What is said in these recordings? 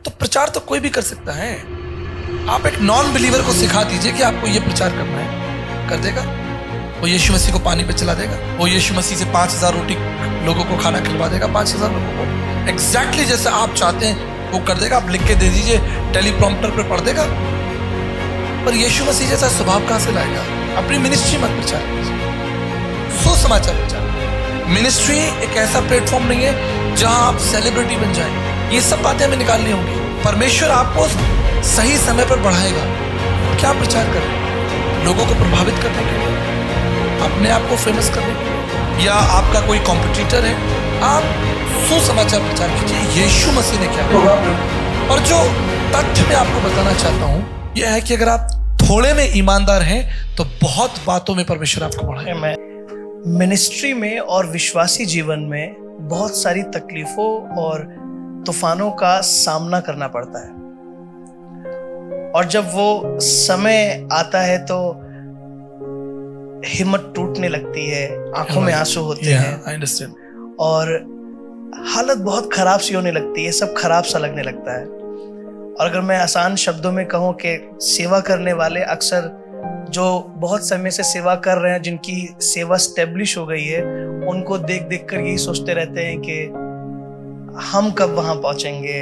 तो प्रचार तो कोई भी कर सकता है। आप एक नॉन बिलीवर को सिखा दीजिए कि आपको ये प्रचार करना है, कर देगा। वो यीशु मसीह को पानी पे चला देगा, वो यीशु मसीह से 5000 रोटी लोगों को खाना खिलवा देगा, 5000 लोगों को एग्जैक्टली जैसा आप चाहते हैं वो कर देगा। आप लिख के दे दीजिए, टेलीप्रॉम्प्टर पे पढ़ देगा। पर यीशु मसीह जैसा स्वभाव कहां से लाएगा? अपनी मिनिस्ट्री मत प्रचार कीजिए, सुसमाचार प्रचार। मिनिस्ट्री एक ऐसा प्लेटफॉर्म नहीं है जहां आप सेलिब्रिटी बन जाएं। ये सब बातें हमें निकालनी होंगी। परमेश्वर आपको सही समय पर बढ़ाएगा। क्या प्रचार करें? लोगों को प्रभावित करने के लिए, अपने आप को फेमस करने के लिए, या आपका कोई कॉम्पिटिटर है? आप सुसमाचार प्रचार कीजिए, यीशु मसीह ने क्या किया। और जो तथ्य मैं आपको बताना चाहता हूं यह है कि अगर आप थोड़े में ईमानदार हैं तो बहुत बातों में परमेश्वर आपको बढ़ाएगा। मिनिस्ट्री में और विश्वासी जीवन में बहुत सारी तकलीफों और तूफानों का सामना करना पड़ता है, और जब वो समय आता है तो हिम्मत टूटने लगती है, आंखों में आंसू होते हैं और हालत बहुत खराब सी होने लगती है, सब खराब सा लगने लगता है। और अगर मैं आसान शब्दों में कहूँ कि सेवा करने वाले अक्सर जो बहुत समय से सेवा कर रहे हैं, जिनकी सेवा स्टेब्लिश हो गई है, उनको देख देख कर यही सोचते रहते हैं कि हम कब वहां पहुंचेंगे,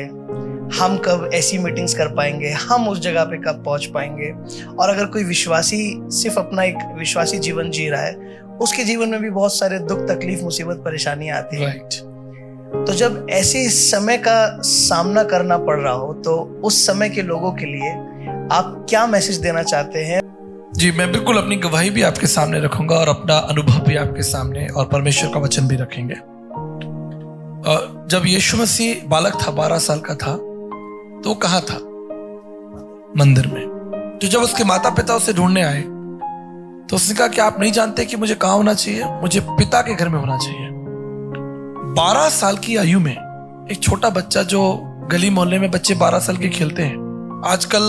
हम कब ऐसी मीटिंग्स कर पाएंगे, हम उस जगह पे कब पहुंच पाएंगे। और अगर कोई विश्वासी सिर्फ अपना एक विश्वासी जीवन जी रहा है, उसके जीवन में भी बहुत सारे दुख, तकलीफ, मुसीबत, परेशानियां आती हैं। तो जब ऐसे समय का सामना करना पड़ रहा हो तो उस समय के लोगों के लिए आप क्या मैसेज देना चाहते हैं? जी, मैं बिल्कुल अपनी गवाही भी आपके सामने रखूंगा और अपना अनुभव भी आपके सामने, और परमेश्वर का वचन भी रखेंगे। जब यीशु मसीह बालक था, 12 साल का था, तो कहाँ था? मंदिर में। तो जब उसके माता पिता उसे ढूंढने आए तो उसने कहा कि आप नहीं जानते कि मुझे कहाँ होना चाहिए? मुझे पिता के घर में होना चाहिए। 12 साल की आयु में एक छोटा बच्चा, जो गली मोहल्ले में बच्चे 12 साल के खेलते हैं, आजकल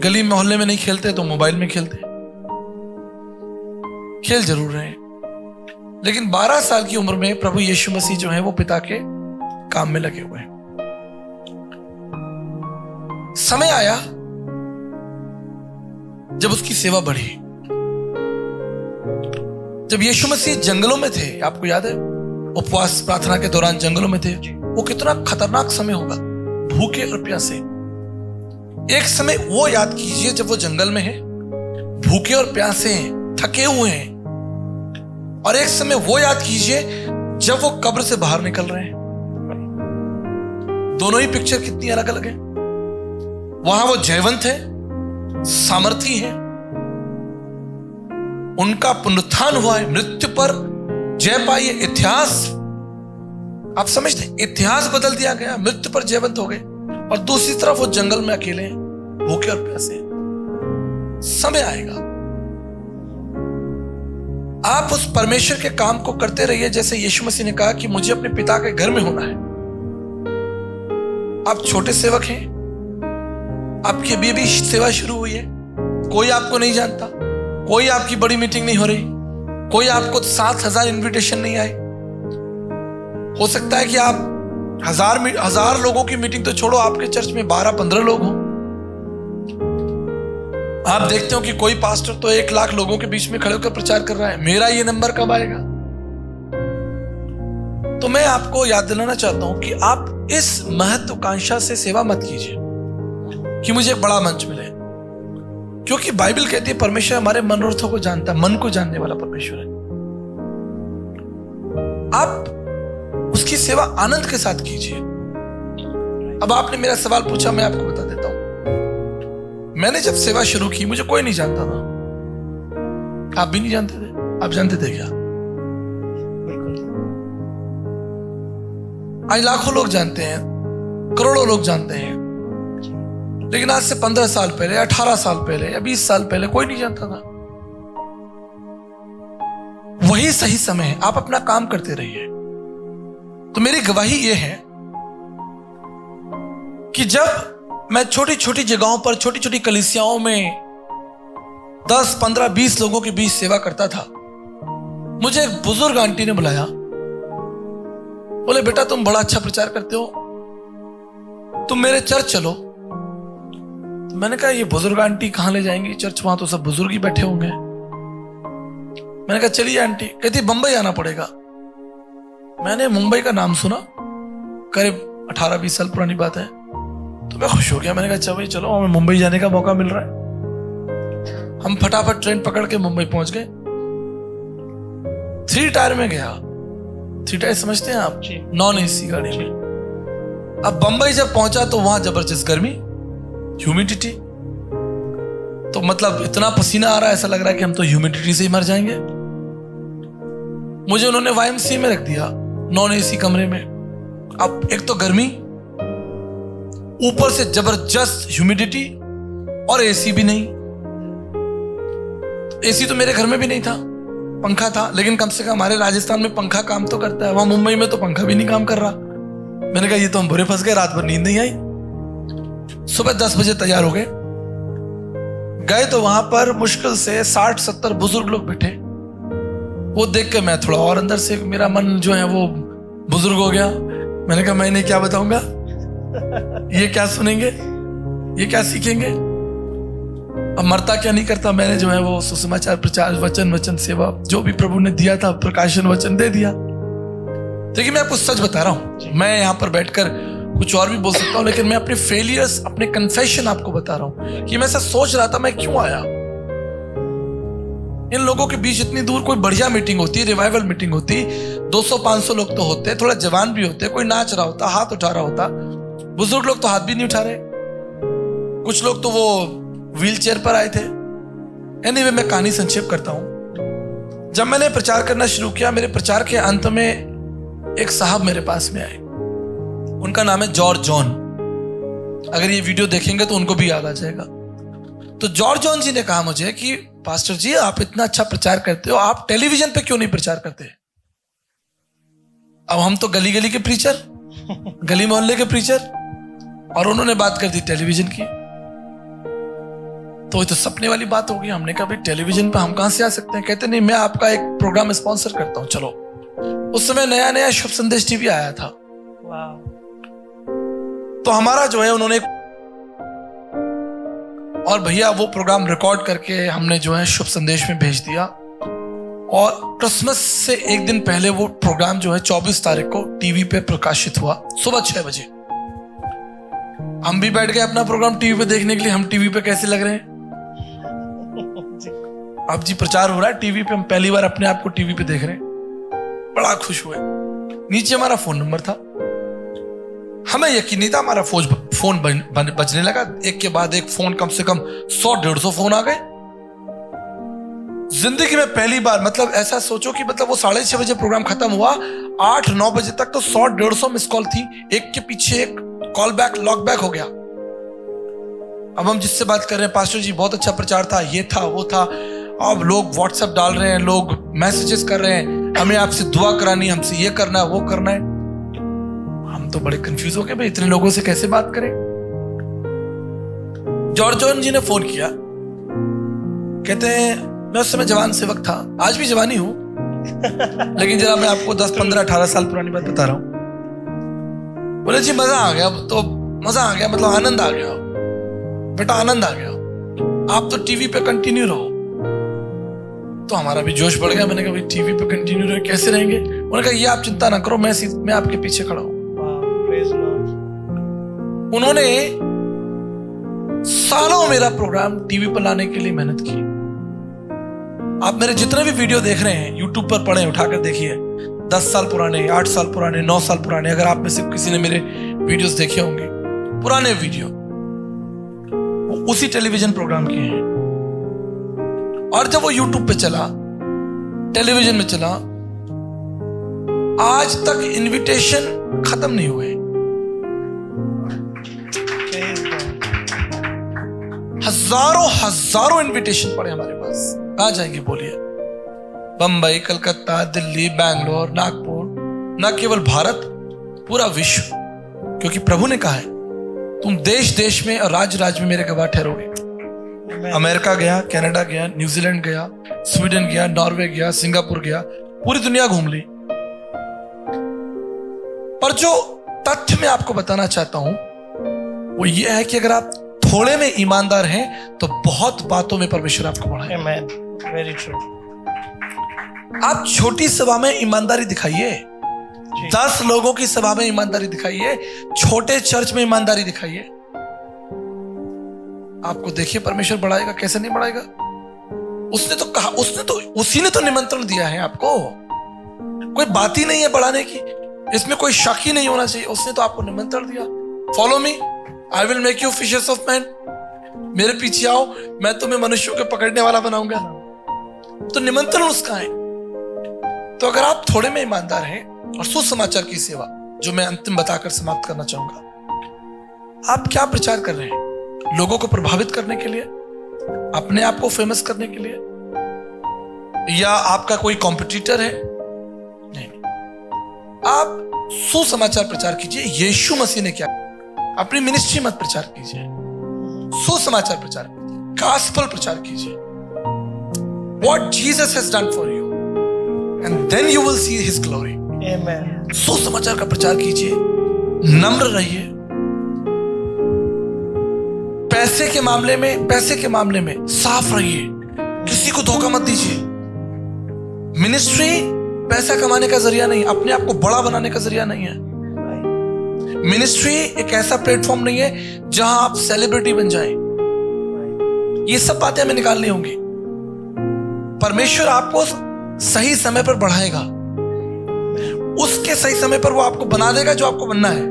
गली मोहल्ले में नहीं खेलते तो मोबाइल में खेलते हैं, खेल जरूर रहे हैं, लेकिन 12 साल की उम्र में प्रभु यीशु मसीह जो है वो पिता के काम में लगे हुए हैं। समय आया जब उसकी सेवा बढ़ी। जब यीशु मसीह जंगलों में थे, आपको याद है, उपवास प्रार्थना के दौरान जंगलों में थे, वो कितना खतरनाक समय होगा, भूखे और प्यासे। एक समय वो याद कीजिए जब वो जंगल में है, भूखे और प्यासे हैं, थके हुए हैं, और एक समय वो याद कीजिए जब वो कब्र से बाहर निकल रहे हैं। दोनों ही पिक्चर कितनी अलग अलग है। वहां वो जयवंत है, सामर्थी है, उनका पुनरुत्थान हुआ है, मृत्यु पर जय पाई है। इतिहास, आप समझते हैं, इतिहास बदल दिया गया, मृत्यु पर जयवंत हो गए। और दूसरी तरफ वो जंगल में अकेले हैं, भूखे और प्यासे हैं। समय आएगा, आप उस परमेश्वर के काम को करते रहिए, जैसे यीशु मसीह ने कहा कि मुझे अपने पिता के घर में होना है। आप छोटे सेवक हैं, आपकी अभी सेवा शुरू हुई है, कोई आपको नहीं जानता, कोई आपकी बड़ी मीटिंग नहीं हो रही, कोई आपको 7,000 इनविटेशन नहीं आए। हो सकता है कि आप हजार लोगों की मीटिंग तो छोड़ो, आपके चर्च में 12-15 लोग हों। आप देखते हो कि कोई पास्टर तो 1 लाख लोगों के बीच में खड़े होकर प्रचार कर रहा है, मेरा ये नंबर कब आएगा? तो मैं आपको याद दिलाना चाहता हूं कि आप इस महत्वाकांक्षा से सेवा मत कीजिए कि मुझे एक बड़ा मंच मिले, क्योंकि बाइबल कहती है परमेश्वर हमारे मनोरथों को जानता है, मन को जानने वाला परमेश्वर है। आप उसकी सेवा आनंद के साथ कीजिए। अब आपने मेरा सवाल पूछा, मैं आपको बता देता हूं। मैंने जब सेवा शुरू की, मुझे कोई नहीं जानता था, आप भी नहीं जानते थे। आप जानते थे क्या? आज लाखों लोग जानते हैं, करोड़ों लोग जानते हैं, लेकिन आज से 15 साल पहले, 18 साल पहले या 20 साल पहले कोई नहीं जानता था। वही सही समय है, आप अपना काम करते रहिए। तो मेरी गवाही यह है कि जब मैं छोटी छोटी जगहों पर, छोटी छोटी कलीसियाओं में 10, 15, 20 लोगों के बीच सेवा करता था, मुझे एक बुजुर्ग आंटी ने बुलाया, बोले बेटा तुम बड़ा अच्छा प्रचार करते हो, तुम मेरे चर्च चलो। तो मैंने कहा ये बुजुर्ग आंटी कहाँ ले जाएंगी चर्च, वहां तो सब बुजुर्ग ही बैठे होंगे। मैंने कहा चलिए आंटी। कहती बंबई आना पड़ेगा। मैंने मुंबई का नाम सुना, करीब 18-20 साल पुरानी बात है, तो मैं खुश हो गया। मैंने कहा अच्छा भाई चलो, हमें मुंबई जाने का मौका मिल रहा है। हम फटाफट ट्रेन पकड़ के मुंबई पहुंच गए। 3 टायर में गया। 3 टायर समझते हैं आप, नॉन एसी गाड़ी में। अब बंबई जब पहुंचा तो वहां जबरदस्त गर्मी, ह्यूमिडिटी, तो मतलब इतना पसीना आ रहा है, ऐसा लग रहा है कि हम तो ह्यूमिडिटी से ही मर जाएंगे। मुझे उन्होंने YMCA में रख दिया, नॉन एसी कमरे में। अब एक तो गर्मी, ऊपर से जबरदस्त ह्यूमिडिटी, और एसी भी नहीं। एसी तो मेरे घर में भी नहीं था, पंखा था, लेकिन कम से कम हमारे राजस्थान में पंखा काम तो करता है, वहां मुंबई में तो पंखा भी नहीं काम कर रहा। मैंने कहा ये तो हम बुरे फंस गए, रात भर नींद नहीं आई। सुबह 10 बजे तैयार हो गए तो वहां पर मुश्किल से 60-70 बुजुर्ग लोग बैठे। वो देख के मैं थोड़ा और अंदर से, मेरा मन जो है वो बुजुर्ग हो गया। मैंने कहा मैं इन्हें क्या बताऊंगा, ये क्या सुनेंगे, ये क्या सीखेंगे। अब मरता क्या नहीं करता, मैंने जो है वो सुसमाचार प्रचार, वचन सेवा, जो भी प्रभु ने दिया था, प्रकाशन वचन दे दिया। देखिए मैं आपको सच बता रहा हूं, मैं यहां पर बैठकर कुछ और भी बोल सकता हूं, लेकिन मैं अपने फेलियर्स, अपने कन्फेशन आपको बता रहा हूं कि मैं ऐसा सोच रहा था मैं क्यों आया। इन लोगों के बीच इतनी दूर कोई बढ़िया मीटिंग होती, रिवाइवल मीटिंग होती, 200-500 लोग तो होते, थोड़ा जवान भी होते, कोई नाच रहा होता, हाथ उठा रहा होता। बुजुर्ग लोग तो हाथ भी नहीं उठा रहे, कुछ लोग तो वो व्हील चेयर पर आए थे। एनीवे, मैं कहानी संक्षेप करता हूं। जब मैंने प्रचार करना शुरू किया, मेरे प्रचार के अंत में एक साहब मेरे पास में आए। उनका नाम है जॉर्ज जॉन। अगर ये वीडियो देखेंगे तो उनको भी याद आ जाएगा। तो जॉर्ज जॉन जी ने कहा मुझे कि पास्टर जी, आप इतना अच्छा प्रचार करते हो, आप टेलीविजन पे क्यों नहीं प्रचार करते। अब हम तो गली गली के प्रीचर, गली मोहल्ले के प्रीचर, और उन्होंने बात कर दी टेलीविजन की। तो ये तो सपने वाली बात हो गई। हमने कहा भाई टेलीविजन पे हम कहां से आ सकते हैं। कहते नहीं, मैं आपका एक प्रोग्राम स्पॉन्सर करता हूं, चलो। उस समय नया नया शुभ संदेश टीवी आया था। तो हमारा जो है उन्होंने, और भैया वो प्रोग्राम रिकॉर्ड करके हमने जो है शुभ संदेश में भेज दिया। और क्रिसमस से एक दिन पहले वो प्रोग्राम जो है 24 तारीख को टीवी पे प्रकाशित हुआ, सुबह 6 बजे। हम भी बैठ गए अपना प्रोग्राम टीवी पे देखने के लिए। हम टीवी पे कैसे लग रहे हैं, अब जी प्रचार हो रहा है टीवी पे, हम पहली बार अपने आप को टीवी पे देख रहे हैं। बड़ा खुश हुए। नीचे हमारा फोन नंबर था, हमें यकीन नहीं था, हमारा फोन बजने लगा, एक के बाद एक फोन, कम से कम 100-150 फोन आ गए। जिंदगी में पहली बार, मतलब ऐसा सोचो कि मतलब वो 6:30 बजे प्रोग्राम खत्म हुआ, 8-9 बजे तक तो 100-150 मिस कॉल थी, एक के पीछे एक कॉल बैक, लॉक बैक हो गया। अब हम जिससे बात कर रहे हैं, पास्टर जी बहुत अच्छा प्रचार था, ये था वो था। अब लोग व्हाट्सएप डाल रहे हैं, लोग मैसेजेस कर रहे हैं, हमें आपसे दुआ करानी, हमसे ये करना है वो करना है। हम तो बड़े कंफ्यूज हो गए, भाई इतने लोगों से कैसे बात करें। जॉर्ज जॉन जी ने फोन किया, कहते हैं मैं उस समय जवान सेवक था, आज भी जवानी हूं, लेकिन जरा मैं आपको 10-15-18 साल पुरानी बात बता रहा हूं। बोले जी मजा आ गया, तो मजा आ गया, मतलब आनंद आ गया बेटा, आनंद आ गया, आप तो टीवी पे कंटिन्यू रहो। तो हमारा भी जोश बढ़ गया। मैंने कहा भाई टीवी पे कंटिन्यू रहे, कैसे रहेंगे। उन्होंने कहा ये आप चिंता ना करो, मैं आपके पीछे खड़ा हूं। उन्होंने सालों मेरा प्रोग्राम टीवी पर लाने के लिए मेहनत की। आप मेरे जितने भी वीडियो देख रहे हैं यूट्यूब पर पढ़े, उठाकर देखिए, 10 साल पुराने, 8 साल पुराने, 9 साल पुराने, अगर आप में से किसी ने मेरे वीडियोस देखे होंगे, पुराने वीडियो, वो उसी टेलीविजन प्रोग्राम के हैं। और जब वो यूट्यूब पे चला, टेलीविजन में चला, आज तक इनविटेशन खत्म नहीं हुए। हजारों इनविटेशन पड़े हमारे पास। कहां जाएंगे बोलिए, बंबई, कलकत्ता, दिल्ली, बैंगलोर, नागपुर, न केवल भारत, पूरा विश्व। क्योंकि प्रभु ने कहा है तुम देश देश में और राज्य राज्य में मेरे गवाह ठहरोगे। अमेरिका गया, कनाडा गया, न्यूजीलैंड गया, स्वीडन गया, नॉर्वे गया, सिंगापुर गया, पूरी दुनिया घूम ली। पर जो तथ्य मैं आपको बताना चाहता हूं, वो ये है कि अगर आप थोड़े में ईमानदार हैं तो बहुत बातों में परमेश्वर आपको बढ़ाएगा। Amen. Very true. आप छोटी सभा में ईमानदारी दिखाइए, 10 लोगों की सभा में ईमानदारी दिखाइए, छोटे चर्च में ईमानदारी दिखाइए, आपको देखिए परमेश्वर बढ़ाएगा। कैसे नहीं बढ़ाएगा? उसने तो कहा, उसी ने तो निमंत्रण दिया है आपको। कोई बात ही नहीं है बढ़ाने की, इसमें कोई शक ही नहीं होना चाहिए। उसने तो आपको निमंत्रण दिया, follow me, I will make you fishers of man. मेरे पीछे आओ, मैं तुम्हें मनुष्यों के पकड़ने वाला बनाऊंगा। तो निमंत्रण उसका है। तो अगर आप थोड़े में ईमानदार हैं, और सुसमाचार की सेवा, जो मैं अंतिम बताकर समाप्त करना चाहूंगा, आप क्या प्रचार कर रहे हैं? लोगों को प्रभावित करने के लिए, अपने आप को फेमस करने के लिए, या आपका कोई कॉम्पिटिटर है? नहीं, आप सुसमाचार प्रचार कीजिए। यीशु मसीह ने क्या, अपनी मिनिस्ट्री मत प्रचार कीजिए, सुसमाचार प्रचार कीजिए, गॉस्पेल प्रचार कीजिए। What Jesus has done for you, and then you will see His glory. Amen. सुसमाचार का प्रचार कीजिए, नम्र रहिए। पैसे के मामले में साफ रहिए, किसी को धोखा मत दीजिए। मिनिस्ट्री पैसा कमाने का जरिया नहीं, अपने आप को बड़ा बनाने का जरिया नहीं है। मिनिस्ट्री एक ऐसा प्लेटफॉर्म नहीं है जहां आप सेलिब्रिटी बन जाएं। ये सब बातें हमें निकालनी होंगी। परमेश्वर आपको सही समय पर बढ़ाएगा, उसके सही समय पर वो आपको बना देगा जो आपको बनना है।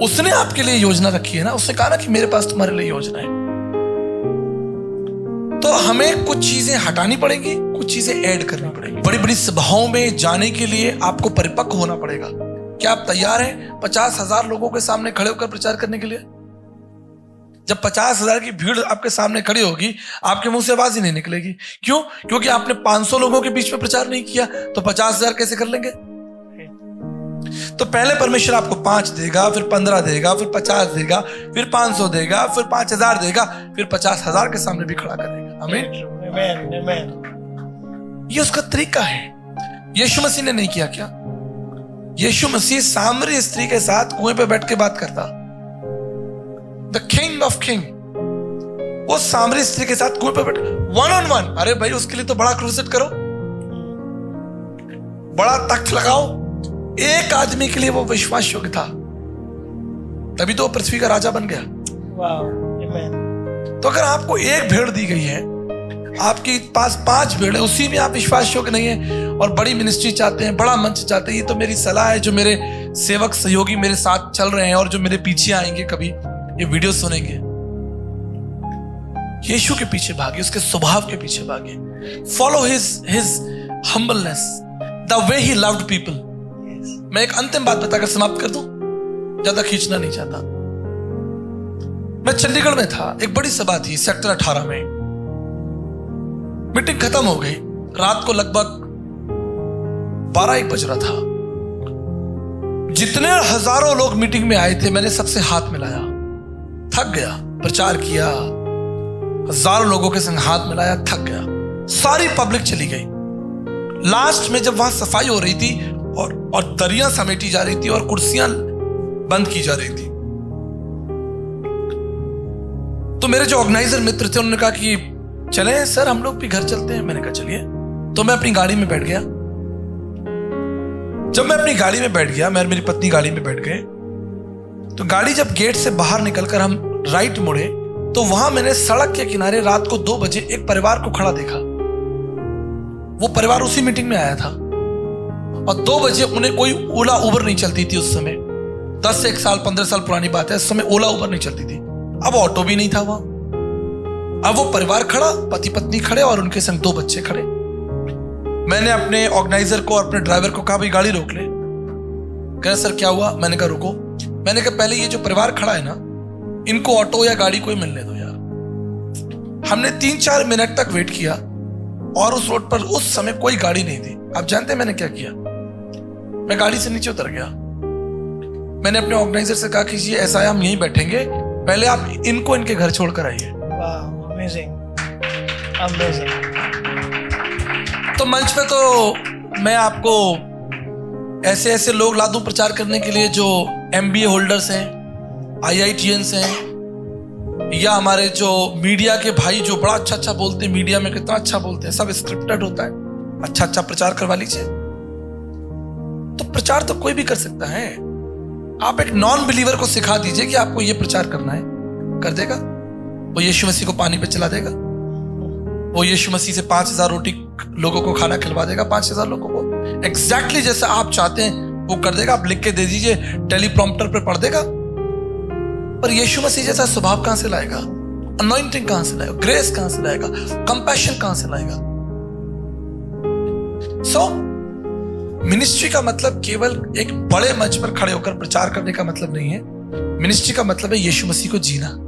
उसने आपके लिए योजना रखी है ना, उसने कहा ना कि मेरे पास तुम्हारे लिए योजना है। तो हमें कुछ चीजें हटानी पड़ेंगी, कुछ चीजें ऐड करनी पड़ेंगी। बड़ी बड़ी सभाओं में जाने के लिए आपको परिपक्व होना पड़ेगा। क्या आप तैयार हैं 50,000 लोगों के सामने खड़े होकर प्रचार करने के लिए? जब 50,000 की भीड़ आपके सामने खड़ी होगी, आपके मुंह से आवाज ही नहीं निकलेगी। क्यों? क्योंकि आपने 500 लोगों के बीच में प्रचार नहीं किया, तो 50,000 कैसे कर लेंगे? तो पहले परमेश्वर आपको 5 देगा, फिर 15 देगा, फिर 50 देगा, फिर 500 देगा, फिर 5,000 देगा, फिर 50,000 के सामने भी खड़ा करेगा। आमीन। ये उसका तरीका है। यीशु मसीह ने नहीं किया क्या? यीशु मसीह सामरी स्त्री के साथ कुएं पे बैठ के बात करता। द किंग ऑफ किंग, वो सामरी स्त्री के साथ कुएं पे बैठ, 1-on-1। अरे भाई, उसके लिए तो बड़ा क्रूसेड करो, बड़ा तख्त लगाओ। एक आदमी के लिए वो विश्वास योग्य था, तभी तो वो पृथ्वी का राजा बन गया। तो अगर आपको एक भेड़ दी गई है, आपके पास 5 भेड़ है, उसी में आप विश्वास योग्य नहीं है और बड़ी मिनिस्ट्री चाहते हैं, बड़ा मंच चाहते हैं, ये तो मेरी सलाह है जो मेरे सेवक सहयोगी मेरे साथ चल रहे हैं और जो मेरे पीछे आएंगे, कभी ये वीडियो सुनेंगे, यीशु के पीछे भागे, उसके स्वभाव के पीछे भागे। Follow his humbleness, the way he loved people. मैं एक अंतिम बात बताकर समाप्त कर दूं, ज्यादा खींचना नहीं चाहता। मैं चंडीगढ़ में था, एक बड़ी सभा थी सेक्टर 18 में। मीटिंग खत्म हो गई, रात को लगभग 12-1 बज रहा था। जितने हजारों लोग मीटिंग में आए थे, मैंने सबसे हाथ मिलाया, थक गया। प्रचार किया, हजारों लोगों के संग हाथ मिलाया, थक गया। सारी पब्लिक चली गई। लास्ट में जब वहां सफाई हो रही थी और दरियां समेटी जा रही थी और कुर्सियां बंद की जा रही थी, तो मेरे जो ऑर्गेनाइजर मित्र थे उन्होंने कहा कि चलें सर, हम लोग भी घर चलते हैं। मैंने कहा चलिए। तो मैं अपनी गाड़ी में बैठ गया। जब मैं अपनी गाड़ी में बैठ गया, मैं और मेरी पत्नी गाड़ी में बैठ गए, तो गाड़ी जब गेट से बाहर निकलकर हम राइट मुड़े, तो वहां मैंने सड़क के किनारे रात को 2 बजे एक परिवार को खड़ा देखा। वो परिवार उसी मीटिंग में आया था और 2 बजे उन्हें कोई ओला उबर नहीं चलती थी उस समय। 10 से 1 साल 15 साल पुरानी बात है, उस समय ओला उबर नहीं चलती थी। अब ऑटो भी नहीं था वहां। अब वो परिवार खड़ा, पति पत्नी खड़े और उनके संग 2 बच्चे खड़े। मैंने अपने ऑर्गेनाइजर को और अपने ड्राइवर को कहा, भाई गाड़ी रोक ले। कह सर क्या हुआ? मैंने कहा रुको। मैंने कहा पहले ये जो परिवार खड़ा है ना, इनको ऑटो या गाड़ी कोई मिलने दो यार। हमने 3-4 मिनट तक वेट किया और उस रोड पर उस समय कोई गाड़ी नहीं थी। आप जानते हैं मैंने क्या किया? मैं गाड़ी से नीचे उतर गया। मैंने अपने ऑर्गेनाइजर से कहा कि ये ऐसा है, हम यहीं बैठेंगे, पहले आप इनको इनके घर छोड़कर आइए। तो मंच पे तो मैं आपको ऐसे ऐसे लोग ला दूं प्रचार करने के लिए जो MBA होल्डर्स हैं, IITians हैं, या हमारे जो मीडिया के भाई जो बड़ा अच्छा अच्छा बोलते हैं, मीडिया में कितना अच्छा बोलते हैं, सब स्क्रिप्टेड होता है। अच्छा अच्छा प्रचार करवा लीजिए। तो प्रचार तो कोई भी कर सकता है। आप एक नॉन बिलीवर को सिखा दीजिए कि आपको ये प्रचार करना है, कर देगा। वो यीशु मसीह को पानी पे चला देगा। वो यीशु मसीह से 5000 रोटी लोगों को खाना खिलवा देगा, 5000 लोगों को एग्जैक्टली जैसा आप चाहते हैं वो कर देगा। आप लिख के दे दीजिए, टेलीप्रॉम्प्टर पे पढ़ देगा। पर यीशु मसीह जैसा स्वभाव कहां से लाएगा? अनॉइंटिंग कहां से लाएगा? ग्रेस कहां से लाएगा? कंपैशन कहां से लाएगा? सो मिनिस्ट्री का मतलब केवल एक बड़े मंच पर खड़े होकर प्रचार करने का मतलब नहीं है। मिनिस्ट्री का मतलब है यीशु मसीह को जीना।